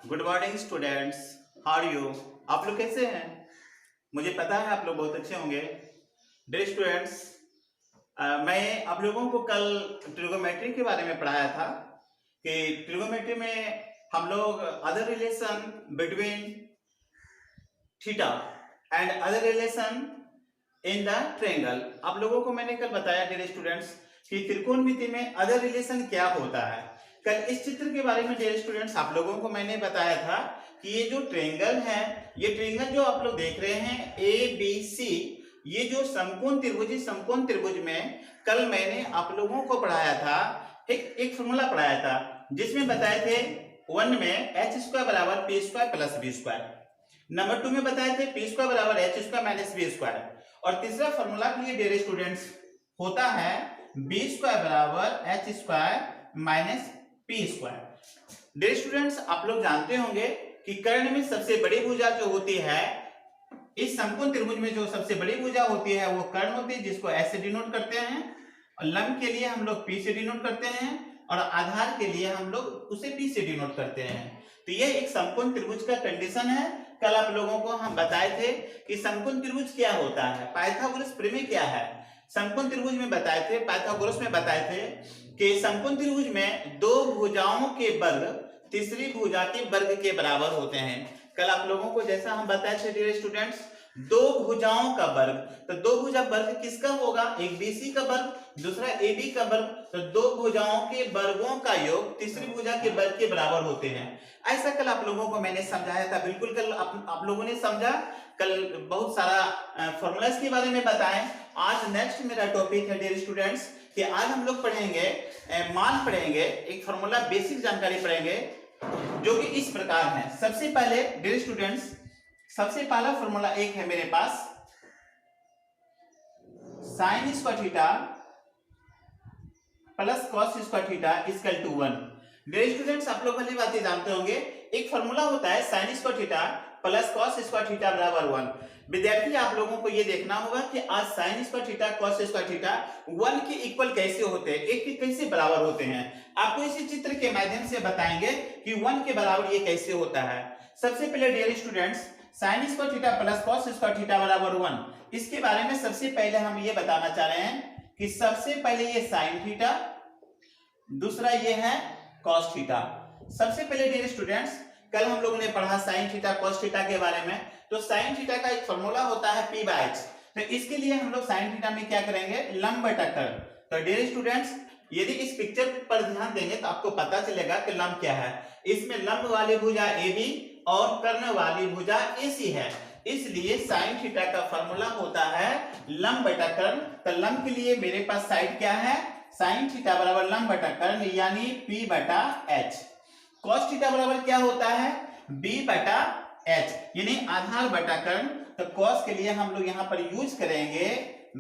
Good morning students, how are you. आप लोग कैसे हैं? मुझे पता है आप लोग बहुत अच्छे होंगे। डियर स्टूडेंट्स, मैं आप लोगों को कल ट्रिगोमेट्री के बारे में पढ़ाया था कि ट्रिगोमेट्री में हम लोग other relation between theta and other relation in the triangle. आप लोगों को मैंने कल बताया डियर स्टूडेंट्स कि त्रिकोणमिति में अदर रिलेशन क्या होता है। कल इस चित्र के बारे में डियर स्टूडेंट्स आप लोगों को मैंने बताया था कि ये जो ट्रायंगल है, ये ट्रायंगल जो आप लोग देख रहे हैं ए बी सी, ये जो समकोण त्रिभुज में कल मैंने आप लोगों को पढ़ाया था, एक फॉर्मूला पढ़ाया था जिसमें बताए थे 1 में एच स्क्वायर बराबर P square plus B square, number 2 में बताए थे पी स्क्वायर बराबर H square minus B square, और तीसरा फॉर्मूला के लिए डियर स्टूडेंट्स होता है बी स्क्वायर बराबर H square minus P square. Dear students, आप लोग जानते होंगे कि कर्ण में सबसे बड़ी भुजा जो होती है, इस समकोण त्रिभुज में जो सबसे बड़ी भुजा होती है वो कर्ण होती है, जिसको एस से डिनोट करते हैं, और लंब के लिए हम लोग पी से डिनोट करते हैं, और आधार के लिए हम लोग उसे पी से डिनोट करते हैं। तो यह एक समकोण त्रिभुज का कंडीशन है। कल आप लोगों को हम बताए थे कि समकोण त्रिभुज क्या होता है, पाइथागोरस प्रमेय क्या है। समकोण त्रिभुज में बताए थे, पाइथागोरस में बताए थे कि समकोण त्रिभुज में दो भुजाओं के वर्ग तीसरी भुजा के वर्ग के बराबर होते हैं। कल आप लोगों को जैसा हम बताए थे डियर स्टूडेंट्स, दो भुजाओं का वर्ग, तो दो भुजा वर्ग किसका होगा, एक बीसी का वर्ग, दूसरा एबी का वर्ग, तो दो भुजाओं के वर्गों का योग तीसरी भुजा के वर्ग के बराबर होते हैं। ऐसा कल आप लोगों को मैंने समझाया था। बिल्कुल कल आप लोगों ने समझा। कल बहुत सारा फॉर्मूलाज के बारे में बताएं। आज नेक्स्ट मेरा टॉपिक है डियर स्टूडेंट्स कि आज हम लोग पढ़ेंगे मान पढ़ेंगे, एक फॉर्मूला बेसिक जानकारी पढ़ेंगे जो कि इस प्रकार है। सबसे पहले डियर स्टूडेंट्स, सबसे पहला फॉर्मूला एक है मेरे पास, sine square theta plus cos square theta equal to 1। Dear students, आप लोग पहली बात ये जानते होंगे, एक फॉर्मूला होता है sign square theta plus cos square theta बराबर 1। विद्यार्थी, आप लोगों को ये देखना होगा कि आज sign square theta cos square theta 1 के इक्वल कैसे होते हैं, एक के कैसे बराबर होते हैं। आपको इसी चित्र के माध्यम से बताएंगे कि 1 के बराबर ये कैसे होता है। सबसे पहले dear students, sine square theta plus cos square theta बराबर 1, इसके बारे में सबसे पहले हम ये बताना चाह रहे हैं कि सबसे पहले ये साइन थीटा, दूसरा ये है कॉस थीटा। सबसे पहले डियर स्टूडेंट्स, कल हम लोगों ने पढ़ा साइन थीटा कॉस थीटा के बारे में। तो साइन थीटा का एक फॉर्मूला होता है पी बाय एच। तो इसके लिए हम लोग साइन थीटा में क्या करेंगे, लंब बटा कर्ण। तो डियर स्टूडेंट्स, यदि इस पिक्चर पर ध्यान देंगे तो आपको पता चलेगा कि लंब क्या है। इसमें लंब वाली भुजा AB और कर्ण वाली भुजा AC है, इसलिए साइन थीटा का फॉर्मूला होता है लंब बटा कर्ण। तो लंब के लिए मेरे पास साइड क्या है, साइन थीटा बराबर लंब बटा कर्ण यानी P बटा H। कॉस थीटा बराबर क्या होता है, B बटा H यानी आधार बटा कर्ण। तो कॉस के लिए हम लोग यहाँ पर यूज करेंगे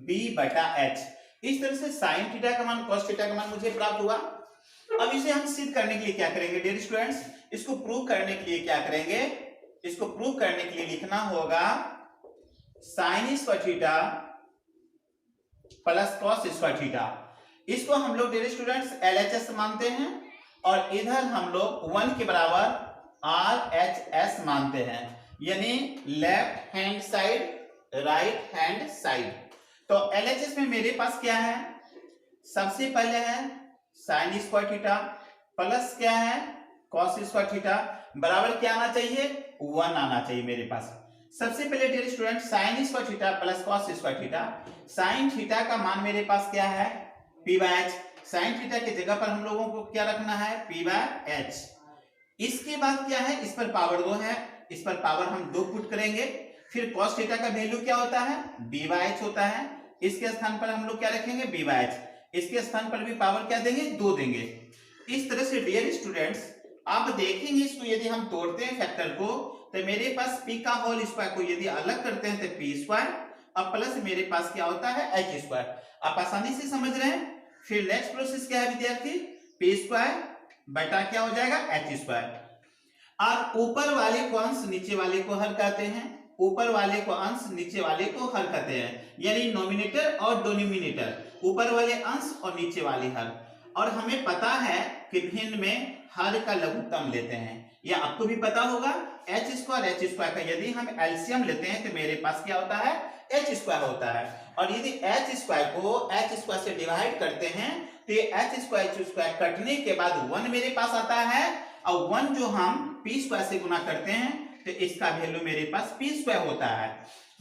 B बटा H। इस तरह से साइन थीटा का मान कॉस थीटा का मान मुझे प्राप्त हुआ। अब इसे हम सिद्ध करने के लिए क्या करेंगे डियर स्टूडेंट्स, इसको प्रूव करने के लिए क्या करेंगे, इसको प्रूव करने के लिए लिखना होगा sign square theta plus cos square theta. इसको हम लोग डियर स्टूडेंट्स LHS मानते हैं, और इधर हम लोग 1 के बराबर RHS मानते हैं, यानी left hand side right hand side. तो LHS में मेरे पास क्या है, सबसे पहले है साइन स्क्वायर थीटा प्लस क्या है कॉस स्क्वायर थीटा बराबर क्या आना चाहिए, 1 आना चाहिए मेरे पास। सबसे पहले dear student sine square theta plus cos square theta, sine theta का मान मेरे पास क्या है P by H। Sine theta की जगह पर हम लोगों को क्या रखना है, P बाय H। इसके बाद क्या है, इस पर पावर 2 है, इस पर पावर हम 2 पुट करेंगे। फिर कॉस थीटा का वैल्यू क्या होता है, B बाय H होता है, इसके स्थान पर हम लोग क्या रखेंगे, B बाय H। इसके स्थान पर भी पावर क्या देंगे, 2 देंगे। इस तरह से डियर स्टूडेंट्स आप देखेंगे, इसको यदि हम तोड़ते हैं फैक्टर को, तो मेरे पास P का होल स्क्वायर को यदि अलग करते हैं तो P स्क्वायर, अब प्लस मेरे पास क्या होता है H स्क्वायर। आप आसानी से समझ रहे हैं। फिर नेक्स्ट प्रोसेस क्या है विद्यार्थी, P स्क्वायर बटा क्या हो जाएगा H स्क्वायर, और ऊपर वाले को अंश नीचे वाले को हर कहते हैं, ऊपर वाले को अंश नीचे वाले को हर कहते हैं, यानी नोमिनेटर और डिनोमिनेटर, ऊपर वाले अंश और नीचे वाले हर। और हमें पता है कि भिन्न में हर का लघुत्तम लेते हैं। ये आपको भी पता होगा h² का यदि हम एलसीएम लेते हैं तो मेरे पास क्या होता है h² होता है। और यदि h² को h² से डिवाइड करते हैं तो ये h² कटने के बाद 1 मेरे पास आता है, और 1 जो हम p² से गुना करते हैं तो इसका वैल्यू मेरे पास p² होता है।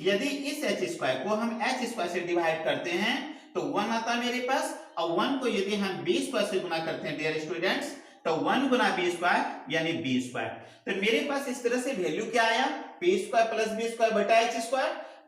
यदि इस h² को हम h² से डिवाइड करते हैं तो 1 आता है मेरे पास, और 1 को यदि हम b² से गुना करते हैं डियर स्टूडेंट्स तो 1 गुना b² यानी b²। तो मेरे पास इस तरह से वैल्यू क्या आया p² प्लस b² बटा h²।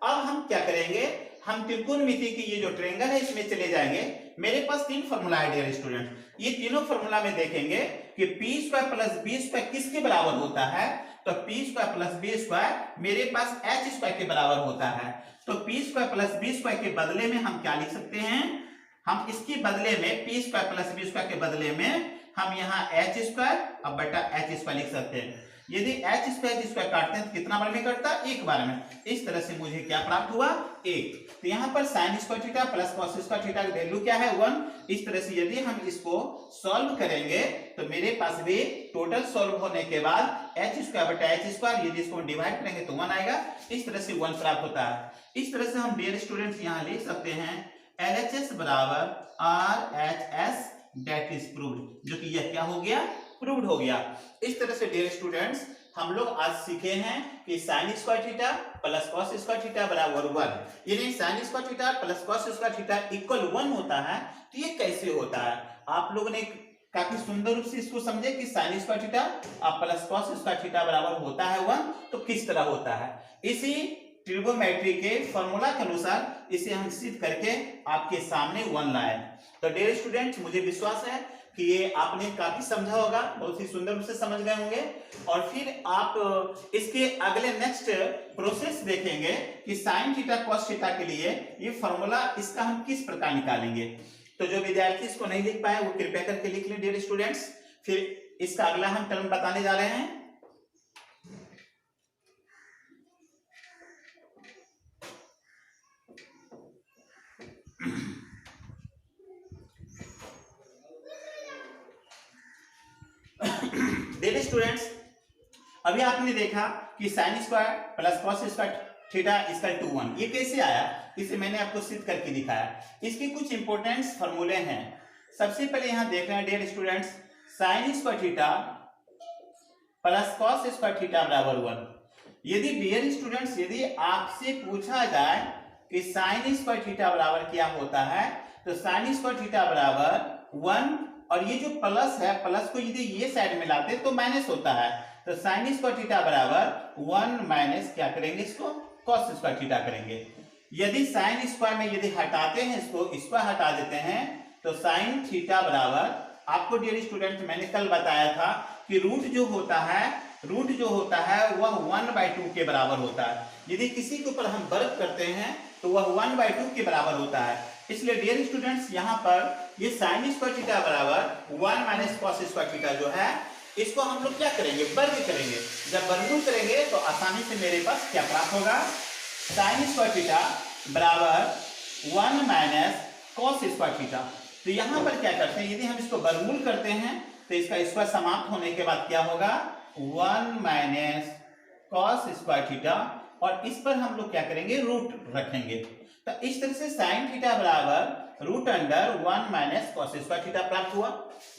अब हम क्या करेंगे, हम त्रिकोणमिति की ये जो ट्रायंगल है इसमें चले जाएंगे। मेरे पास 3 फॉर्मूला है डियर स्टूडेंट, ये तीनों फॉर्मूला में देखेंगे कि p² प्लस b² किसके बराबर होता है, तो p² प्लस b² मेरे पास h² के बराबर होता है। तो p² प्लस b² के बदले में हम क्या लिख सकते हैं, हम इसके बदले में p² प्लस b² के बदले में हम यहाँ h² और बटा h² लिख सकते हैं। यदि h² काटते हैं तो कितना बार में कटता है, एक बार में। इस तरह से मुझे क्या प्राप्त हुआ 1। तो यहाँ पर sin² theta plus cos² theta की वैल्यू क्या है 1। इस तरह से यदि हम इसको सॉल्व करेंगे तो मेरे पास भी टोटल सॉल्व होने के बाद h² बटा h², यदि इसको डिवाइड करेंगे तो 1 आएगा। इस तरह से 1 प्राप्त होता है। इस तरह से हम डियर स्टूडेंट्स यहाँ लिख सकते हैं LHS बराबर RHS दैट इज प्रूव्ड, जो कि यह क्या हो गया प्रूव्ड हो गया। इस तरह से डियर स्टूडेंट्स हम लोग आज सीखे हैं कि sin² theta plus cos² theta बराबर 1, यानी sin² theta plus cos² theta equal 1 होता है। तो ये कैसे होता है, आप लोगों ने काफी सुंदर रूप से इसको समझे कि sin² theta plus cos² theta बराबर होता है 1, तो किस तरह होता है। इसी ट्रिगोनोमेट्री के फॉर्मूला के अनुसार इसे हम सिद्ध करके आपके सामने 1 लाए। तो डियर स्टूडेंट्स मुझे विश्वास है कि ये आपने काफी समझा होगा, बहुत ही सुंदर रूप से समझ गए होंगे। और फिर आप इसके अगले नेक्स्ट प्रोसेस देखेंगे कि sin थीटा cos थीटा के लिए ये फॉर्मूला इसका हम किस प्रकार निकालेंगे। तो जो विद्यार्थी इसको नहीं लिख पाए वो कृपया करके लिख लें डियर स्टूडेंट्स। फिर इसका अगला हम टर्म बताने जा रहे हैं। डियर स्टूडेंट्स अभी आपने देखा कि sin² plus cos² theta equal to 1, ये कैसे आया, इसे मैंने आपको सिद्ध करके दिखाया। इसके कुछ इंपॉर्टेंट फॉर्मूले हैं। सबसे पहले यहां देख रहे हैं dear students sin² theta plus cos² theta बराबर 1। यदि डियर स्टूडेंट्स यदि आपसे पूछा जाए कि sin² थीटा बराबर क्या होता है, तो sin² थीटा बराबर 1, और ये जो प्लस है प्लस को यदि ये साइड में लाते तो माइनस होता है। तो sin² थीटा बराबर 1 माइनस क्या करेंगे, इसको cos² थीटा करेंगे। यदि sin² में यदि हटाते हैं इसको हटा देते हैं तो sin थीटा बराबर, आपको डियर स्टूडेंट मैंने कल बताया था कि रूट जो होता है वह 1/2 के बराबर होता है। यदि किसी के ऊपर हम वर्ग करते हैं तो वह 1/2 के बराबर होता है। इसलिए डियर स्टूडेंट्स यहाँ पर ये sin² थीटा बराबर 1 माइनस cos² थीटा जो है इसको हम लोग क्या करेंगे, वर्ग करेंगे। जब वर्गमूल करेंगे तो आसानी से मेरे पास क्या प्राप्त होगा, sin² थीटा बराबर 1 माइनस cos² थीटा। तो यहाँ पर क्या करते हैं, यदि हम इसको वर्गमूल करते हैं तो इसका स्क्वायर समाप्त होने के बाद क्या होगा 1 माइनस cos² थीटा, और इस पर हम लोग क्या करेंगे रूट रखेंगे। तो इस तरह से sin थीटा बराबर root under 1 minus cos² theta प्राप्त हुआ।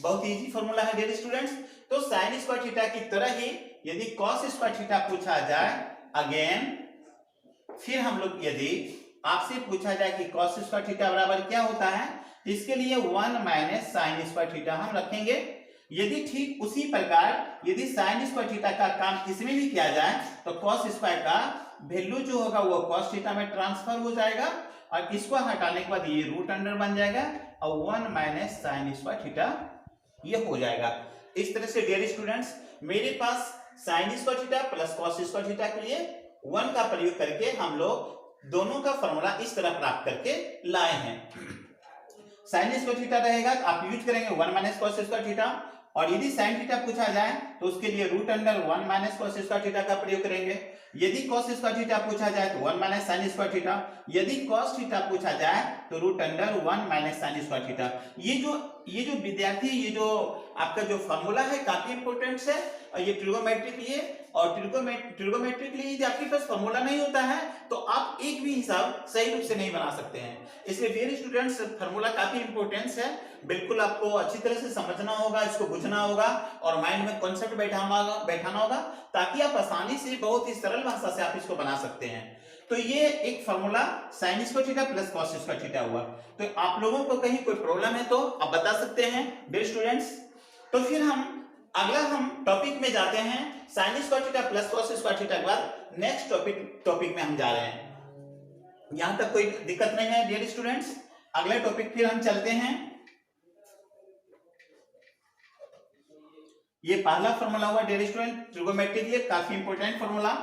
बहुत इजी फॉर्मूला है डियर स्टूडेंट्स। तो sin² थीटा की तरह ही यदि cos² थीटा पूछा जाए अगेन, फिर हम लोग यदि आपसे पूछा जाए कि cos² थीटा बराबर क्या होता है, इसके लिए 1 माइनस sin² थीटा हम रखेंगे। यदि ठीक उसी प्रकार यदि sin² थीटा का काम इसमें भी किया जाए तो cos² का वैल्यू जो होगा वो cos थीटा में ट्रांसफर हो जाएगा, और इसको हटाने के बाद ये रूट अंडर बन जाएगा और 1 माइनस sin² थीटा ये हो जाएगा। इस तरह से डियर स्टूडेंट्स मेरे पास sin² theta plus cos² theta के लिए 1 का प्रयोग करके हम लोग दोनों का फॉर्मूला इस तरह प्राप्त करके लाए हैं। sin² थीटा रहेगा तो आप यूज करेंगे 1 माइनस cos² थीटा, और यदि sin थीटा पूछा जाए तो उसके लिए root under 1 minus cos² theta का प्रयोग करेंगे। यदि cos² थीटा पूछा जाए तो 1 माइनस sin² थीटा, यदि cos थीटा पूछा जाए तो root under 1 minus sin² theta. ये जो ये जो विद्यार्थी, ये जो आपका जो फॉर्मूला है काफी इंपॉर्टेंट है, और ये ट्रिगोमेट्री के लिए, और ट्रिगोमेट्री के लिए यदि आपके पास फॉर्मूला नहीं होता है तो आप एक भी हिसाब सही रूप से नहीं बना सकते हैं। इसलिए डियर स्टूडेंट्स, फॉर्मूला काफी इंपॉर्टेंस है, बिल्कुल आपको अच्छी तरह से समझना होगा, इसको बुझना होगा और माइंड में कॉन्सेप्ट बैठाना होगा, ताकि आप आसानी से बहुत ही सरल भाषा से आप इसको बना सकते हैं। तो ये एक formula sin square theta plus cos square theta हुआ। तो आप लोगों को कहीं कोई प्रॉब्लम है तो आप बता सकते हैं डियर स्टूडेंट्स। तो फिर हम अगला टॉपिक में जाते हैं, sin square theta plus cos square theta के बाद नेक्स्ट टॉपिक में हम जा रहे हैं। यहां तक कोई दिक्कत नहीं है डियर स्टूडेंट्स। अगले टॉपिक फिर हम चलते हैं। ये पहला फॉर्मूला हुआ डियर स्टूडेंट ट्रिगोमेट्री के लिए, काफी इंपॉर्टेंट फॉर्मूला।